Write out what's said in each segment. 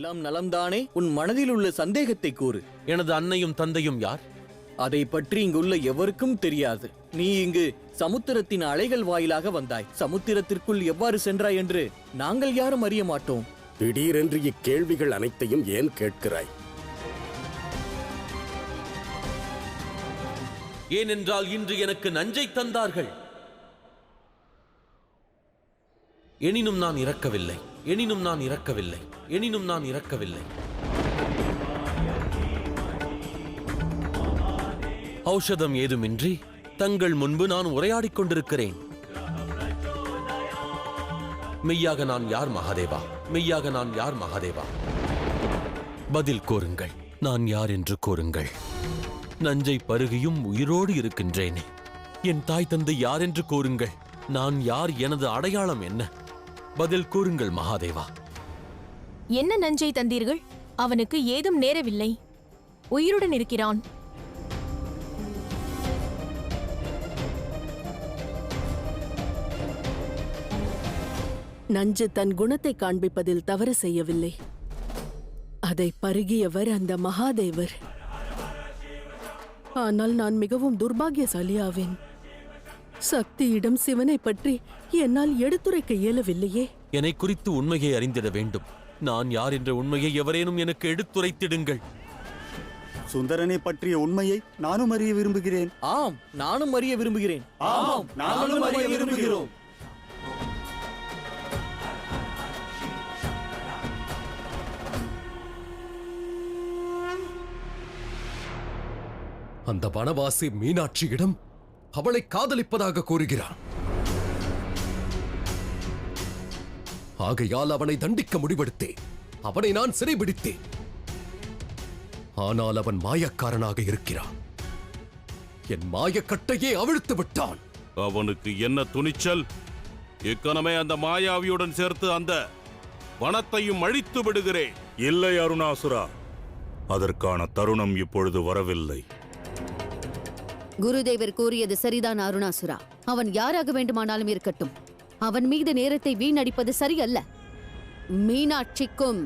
எல்லாம் நலம்தானே? உன் மனதில் உள்ள சந்தேகத்தை கூறு. எனது அன்னையும் தந்தையும் யார்? அதை பற்றி இங்குள்ள எவருக்கும் தெரியாது. நீ இங்கு சமுத்திரத்தின் அலைகள் வாயிலாக வந்தாய். சமுத்திரத்திற்குள் எவ்வாறு சென்றாய் என்று நாங்கள் யாரும் அறிய மாட்டோம். திடீரென்று இக்கேள்விகள் அனைத்தையும் ஏன் கேட்கிறாய்? ஏனென்றால் இன்று எனக்கு நஞ்சை தந்தார்கள். எனினும் நான் இறக்கவில்லை, எனினும் நான் இறக்கவில்லை, எனினும் நான் இறக்கவில்லை. ஔஷதம் ஏதுமின்றி தங்கள் முன்பு நான் உரையாடிக் கொண்டிருக்கிறேன். மெய்யாக நான் யார் மகாதேவா? மெய்யாக நான் யார் மகாதேவா? பதில் கூறுங்கள், நான் யார் என்று கூறுங்கள். நஞ்சை பருகியும் உயிரோடு இருக்கின்றேனே, என் தாய் தந்தை யார் என்று கூறுங்கள். நான் யார்? எனது அடையாளம் என்ன? பதில் கூறுங்கள் மகாதேவா. என்ன நஞ்சை தந்தீர்கள்? அவனுக்கு ஏதும் நேரவில்லை, உயிருடன் இருக்கிறான். நஞ்சு தன் குணத்தை காண்பிப்பதில் தவறு செய்யவில்லை. அதை பருகியவர் அந்த மகாதேவர். ஆனால் நான் மிகவும் துர்பாகியசாலியாவேன். சக்தியிடம் சிவனை பற்றி என்னால் எடுத்துரைக்க இயலவில்லையே. என்னை குறித்து உண்மையை அறிந்திட வேண்டும். நான் யார் என்ற உண்மையை எவரேனும் எனக்கு எடுத்துரைத்திடுங்கள். சுந்தரனை பற்றிய உண்மையை நானும் அறிய விரும்புகிறேன். ஆம், நானும் அறிய விரும்புகிறேன். ஆம், நாங்களும் அறிய விரும்புகிறோம். அந்த வனவாசி மீனாட்சியிடம் அவளை காதலிப்பதாக கூறுகிறான். ஆகையால் அவனை தண்டிக்க முடிவெடுத்தேன். அவனை நான் சிறைபிடித்தேன். ஆனால் அவன் மாயக்காரனாக இருக்கிறான். என் மாயக்கட்டையே அவிழ்த்து விட்டான். அவனுக்கு என்ன துணிச்சல்! இக்கணமே அந்த மாயாவியுடன் சேர்த்து அந்த வனத்தையும் அழித்து விடுகிறேன். இல்லை அருணாசுரா, அதற்கான தருணம் இப்பொழுது வரவில்லை. குருதேவர் கூறியது சரிதான் அருணாசுரா. அவன் யாராக வேண்டுமானாலும் இருக்கட்டும், அவன் மீது நேரத்தை வீணடிப்பது சரியல்ல. மீனாட்சிக்கும்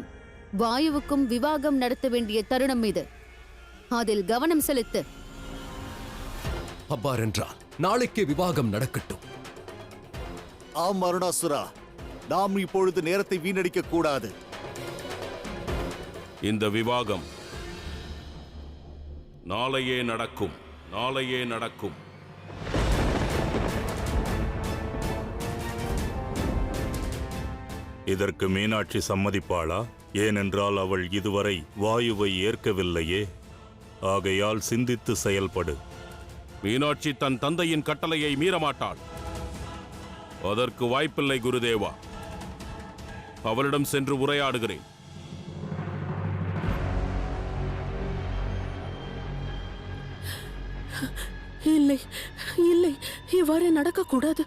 வாயுவுக்கும் விவாகம் நடத்த வேண்டிய தருணம் மீது அதில் கவனம் செலுத்து. அவ்வாறென்றால் நாளைக்கே விவாகம் நடக்கட்டும். ஆம் அருணாசுரா, நாம் இப்பொழுது நேரத்தை வீணடிக்க கூடாது. இந்த விவாகம் நாளையே நடக்கும், நாளையே நடக்கும். இதற்கு மீனாட்சி சம்மதிப்பாளா? ஏனென்றால் அவள் இதுவரை வாயுவை ஏற்கவில்லையே. ஆகையால் சிந்தித்து செயல்படு. மீனாட்சி தன் தந்தையின் கட்டளையை மீறமாட்டாள். அதற்கு வாய்ப்பில்லை குருதேவா. அவளிடம் சென்று உரையாடுகிறேன். இல்லை இல்லை, இவ்வாறு நடக்கக்கூடாது.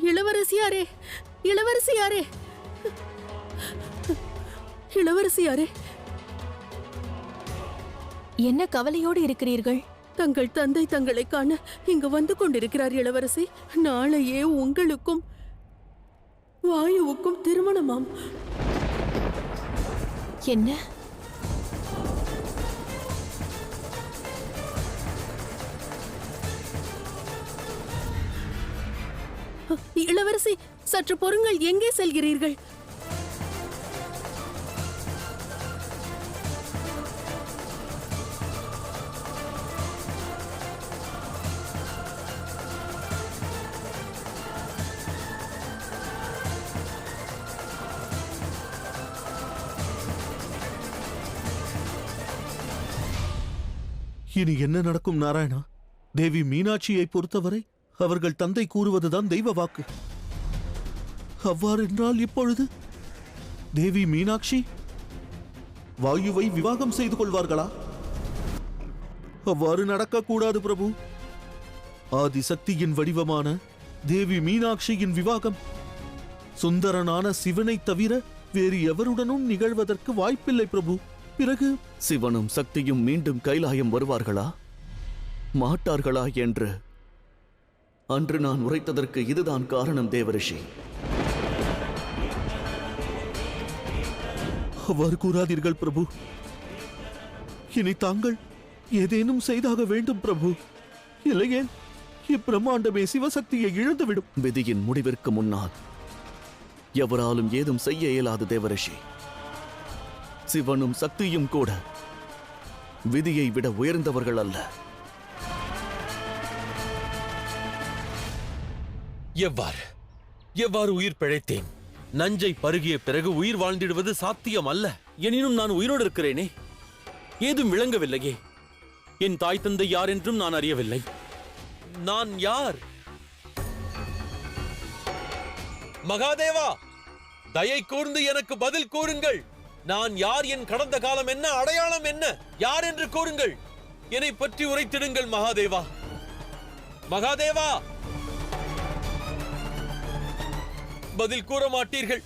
இளவரசியாரே, இளவரசியாரே, இளவரசியாரே, என்ன கவலையோடு இருக்கிறீர்கள்? தங்கள் தந்தை தங்களை காண இங்கு வந்து கொண்டிருக்கிறார் இளவரசி. நாளையே உங்களுக்கும் வாயுவுக்கும் திருமணமாம். என்ன? இளவரசி, சற்று பொறுங்கள். எங்கே செல்கிறீர்கள்? இனி என்ன நடக்கும் நாராயணா? தேவி மீனாட்சியை பொறுத்தவரை அவர்கள் தந்தை கூறுவதுதான் தெய்வ வாக்கு. அவ்வாறென்றால் இப்பொழுது தேவி மீனாட்சி வாயுவை விவாகம் செய்து கொள்வார்களா? அவ்வாறு நடக்கக்கூடாது பிரபு. ஆதிசக்தியின் வடிவமான தேவி மீனாட்சியின் விவாகம் சுந்தரனான சிவனை தவிர வேறு எவருடனும் நிகழ்வதற்கு வாய்ப்பில்லை பிரபு. பிறகு சிவனும் சக்தியும் மீண்டும் கைலாயம் வருவார்களா மாட்டார்களா என்று அன்று நான் உரைத்ததற்கு இதுதான் காரணம் தேவரிஷி. அவ்வாறு கூறாதீர்கள் பிரபு. இனி தாங்கள் ஏதேனும் செய்தாக வேண்டும் பிரபு. இல்லையே இப்பிரம்மாண்டமே சிவசக்தியை இழந்துவிடும். விதியின் முடிவிற்கு முன்னால் எவராலும் ஏதும் செய்ய இயலாது தேவரிஷி. சிவனும் சக்தியும் கூட விதியை விட உயர்ந்தவர்கள் அல்ல. எவ்வாறு உயிர் பிழைத்தேன்? நஞ்சை பருகிய பிறகு உயிர் வாழ்ந்திடுவது சாத்தியம் அல்ல. எனினும் நான் உயிரோடு இருக்கிறேனே, ஏதும் விளங்கவில்லையே. என் தாய் தந்தை யார் என்றும் நான் அறியவில்லை. நான் யார்? மகாதேவா, தயை கூர்ந்து எனக்கு பதில் கூறுங்கள். நான் யார்? என் கடந்த காலம் என்ன? அடையாளம் என்ன? யார் என்று கூறுங்கள். என்னை பற்றி உரைத்திடுங்கள் மகாதேவா. மகாதேவா, பதில் கூற மாட்டீர்கள்.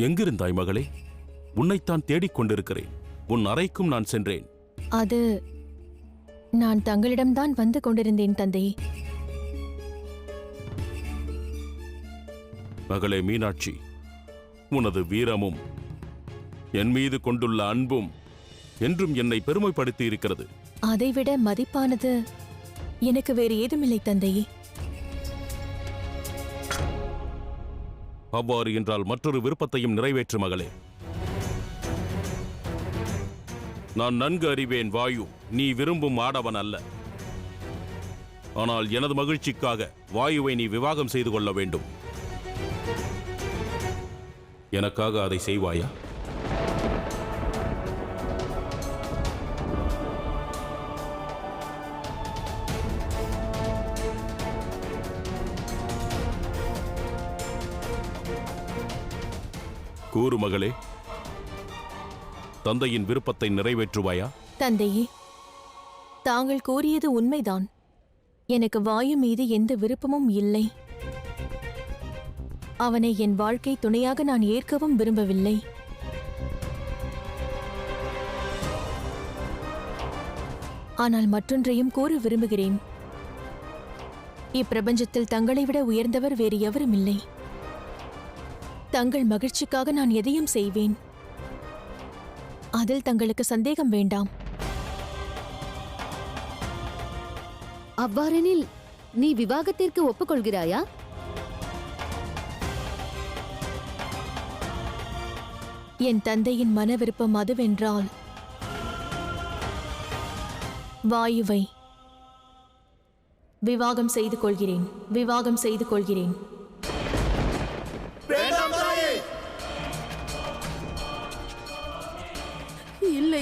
எங்கிருந்தாய் மகளே? உன்னைத்தான் தேடிக் கொண்டிருக்கிறேன். உன் அறைக்கும் நான் சென்றேன். அது நான் தங்களிடம்தான் வந்து கொண்டிருந்தேன் தந்தையே. மகளே மீனாட்சி, உனது வீரமும் என் மீது கொண்டுள்ள அன்பும் என்றும் என்னை பெருமைப்படுத்தி இருக்கிறது. அதைவிட மதிப்பானது எனக்கு வேறு ஏதுமில்லை தந்தையே. அவ்வாறு என்றால் மற்றொரு விருப்பத்தையும் நிறைவேற்று மகளே. நான் நன்கு அறிவேன் வாயு, நீ விரும்பும் ஆடவன் அல்ல. ஆனால் எனது மகிழ்ச்சிக்காக வாயுவை நீ விவாகம் செய்து கொள்ள வேண்டும். எனக்காக அதை செய்வாயா? கூறு மகளே, தந்தையின் விருப்பத்தை நிறைவேற்றுவாயா? தந்தையே, தாங்கள் கூறியது உண்மைதான். எனக்கு வாயு மீது எந்த விருப்பமும் இல்லை. அவனை என் வாழ்க்கை துணையாக நான் ஏற்கவும் விரும்பவில்லை. ஆனால் மற்றொன்றையும் கூற விரும்புகிறேன். இப்பிரபஞ்சத்தில் தங்களை விட உயர்ந்தவர் வேறு எவரும் இல்லை. தங்கள் மகிழ்ச்சிக்காக நான் எதையும் செய்வேன். அதில் தங்களுக்கு சந்தேகம் வேண்டாம். அவ்வாறெனில் நீ விவாகத்திற்கு ஒப்புக்கொள்கிறாயா? என் தந்தையின் மன விருப்பம் அதுவென்றால் வாயுவை விவாகம் செய்து கொள்கிறேன். விவாகம் செய்து கொள்கிறேன். இல்லை,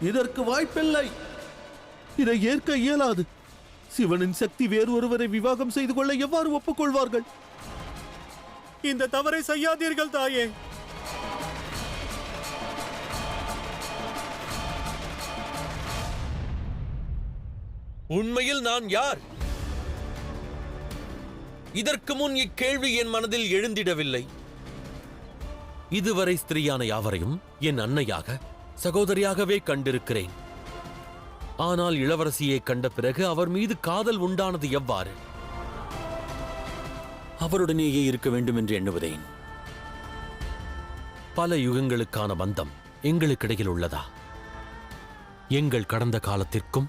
இதற்கு வாய்ப்பில்லை. இதை ஏற்க இயலாது. சிவனின் சக்தி வேறு ஒருவரை விவாகம் செய்து கொள்ள எவ்வாறு ஒப்புக்கொள்வார்கள்? இந்த தவறை செய்யாதீர்கள் தாயே. உண்மையில் நான் யார்? இதற்கு முன் இக்கேள்வி என் மனதில் எழுந்திடவில்லை. இதுவரை ஸ்திரீயான யாவரையும் என் அன்னையாக, சகோதரியாகவே கண்டிருக்கிறேன். ஆனால் இளவரசியை கண்ட பிறகு அவர் மீது காதல் உண்டானது எவ்வாறு? அவருடனேயே இருக்க வேண்டும் என்று எண்ணுவதேன். பல யுகங்களுக்கான பந்தம் எங்களுக்கிடையில் உள்ளதா? எங்கள் கடந்த காலத்திற்கும்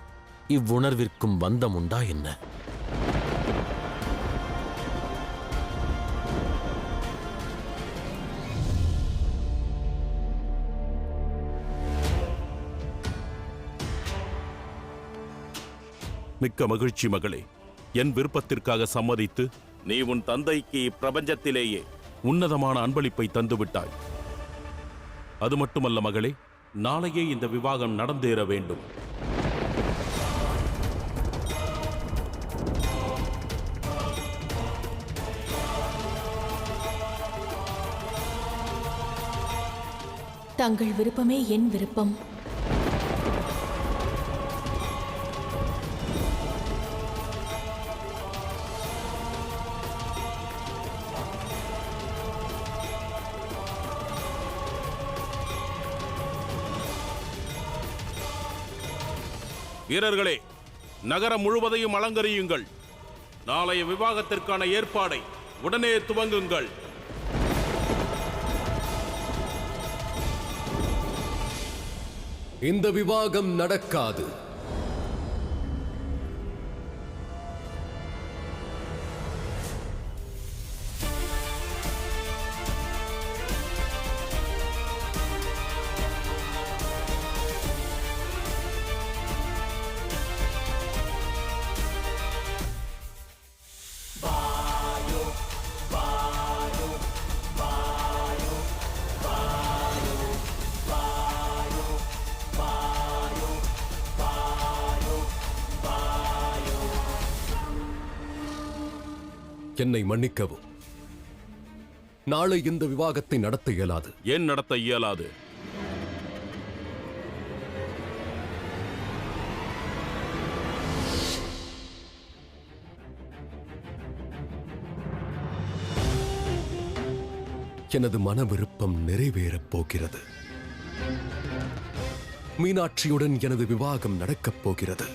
இவ்வுணர்விற்கும் பந்தம் உண்டா என்ன? மிக்க மகிழ்ச்சி மகளே. என் விருப்பத்திற்காக சம்மதித்து நீ உன் தந்தைக்கு இப்பிரபஞ்சத்திலேயே உன்னதமான அன்பளிப்பை தந்துவிட்டாய். அது மட்டுமல்ல மகளே, நாளையே இந்த விவாகம் நடந்தேற வேண்டும். தங்கள் விருப்பமே என் விருப்பம். வீரர்களே, நகரம் முழுவதையும் அலங்கரியுங்கள். நாளைய விவாகத்திற்கான ஏற்பாடை உடனே துவங்குங்கள். இந்த விவாகம் நடக்காது. என்னை மன்னிக்கவும். நாளை இந்த விவாகத்தை நடத்த இயலாது. ஏன் நடத்த இயலாது? எனது மன விருப்பம் நிறைவேறப் போகிறது. மீனாட்சியுடன் எனது விவாகம் நடக்கப் போகிறது.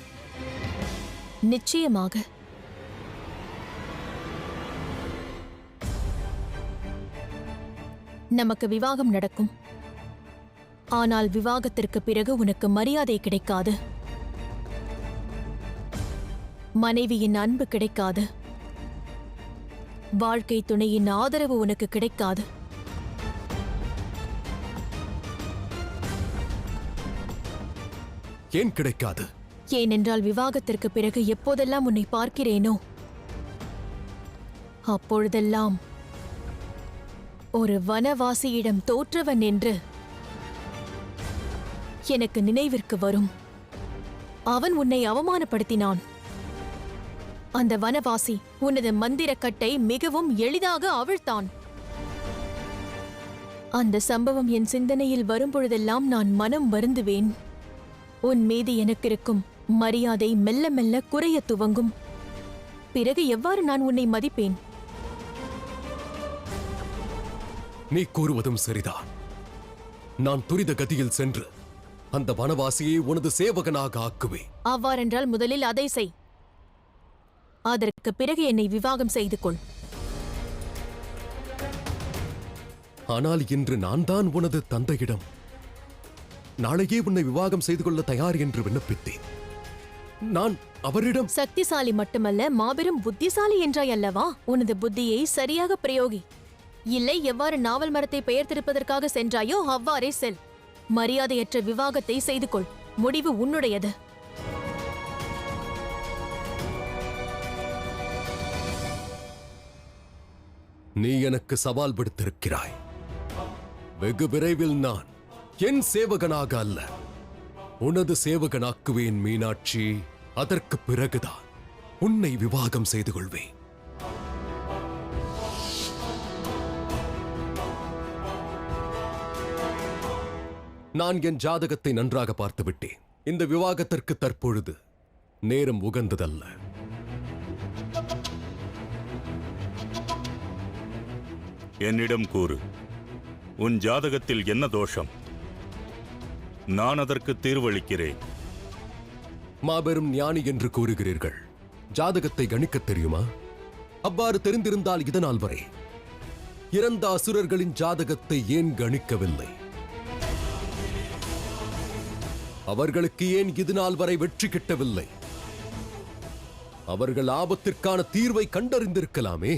நிச்சயமாக. நமக்கு விவாகம் நடக்கும். ஆனால் விவாகத்திற்கு பிறகு உனக்கு மரியாதை கிடைக்காது. மனைவியின் அன்பு கிடைக்காது. வாழ்க்கை துணையின் ஆதரவு உனக்கு கிடைக்காது. ஏன் கிடைக்காது? ஏனென்றால் விவாகத்திற்கு பிறகு எப்போதெல்லாம் உன்னை பார்க்கிறேனோ அப்பொழுதெல்லாம் ஒரு வனவாசியிடம் தோற்றவன் என்று எனக்கு நினைவிற்கு வரும். அவன் உன்னை அவமானப்படுத்தினான். அந்த வனவாசி உனது மந்திரக்கட்டை மிகவும் எளிதாக அவிழ்த்தான். அந்த சம்பவம் என் சிந்தனையில் வரும்பொழுதெல்லாம் நான் மனம் வருந்துவேன். உன் மீது எனக்கு இருக்கும் மரியாதை மெல்ல மெல்ல குறைய துவங்கும். பிறகு எவ்வாறு நான் உன்னை மதிப்பேன்? நீ கூறுவதும் சரிதான். நான் துரித கதியில் சென்று அந்த வனவாசியை உனது சேவகனாக ஆக்குவேன். அவ்வாறென்றால் முதலில் அதை செய். அதற்கு பிறகு என்னை விவாகம் செய்து கொள். ஆனால் இன்று நான் தான் உனது தந்தையிடம் நாளையே உன்னை விவாகம் செய்து கொள்ள தயார் என்று விண்ணப்பித்தேன். நான் அவரிடம் சக்திசாலி மட்டுமல்ல, மாபெரும் புத்திசாலி என்றாய் அல்லவா? உனது புத்தியை சரியாக பிரயோகி. இல்லை, எவ்வாறு நாவல் மரத்தை பெயர்த்திருப்பதற்காக சென்றாயோ அவ்வாறே செல். மரியாதையற்ற விவாகத்தை செய்து கொள். முடிவு உன்னுடையது. நீ எனக்கு சவால் விடுத்திருக்கிறாய். வெகு விரைவில் நான் என் சேவகனாக அல்ல, உனது சேவகனாக்குவேன் மீனாட்சி. அதற்கு பிறகுதான் உன்னை விவாகம் செய்து கொள்வேன். நான் என் ஜாதகத்தை நன்றாக பார்த்து விட்டேன். இந்த விவாகத்திற்கு தற்பொழுது நேரம் உகந்ததல்ல. என்னிடம் கூறு, உன் ஜாதகத்தில் என்ன தோஷம்? நான் அதற்கு தீர்வளிக்கிறேன். மாபெரும் ஞானி என்று கூறுகிறீர்கள். ஜாதகத்தை கணிக்கத் தெரியுமா? அவ்வாறு தெரிந்திருந்தால் இதனால் வரை இறந்த அசுரர்களின் ஜாதகத்தை ஏன் கணிக்கவில்லை? அவர்களுக்கு ஏன் இதுநாள் வரை வெற்றி கிட்டவில்லை? அவர்கள் ஆபத்திற்கான தீர்வை கண்டறிந்திருக்கலாமே.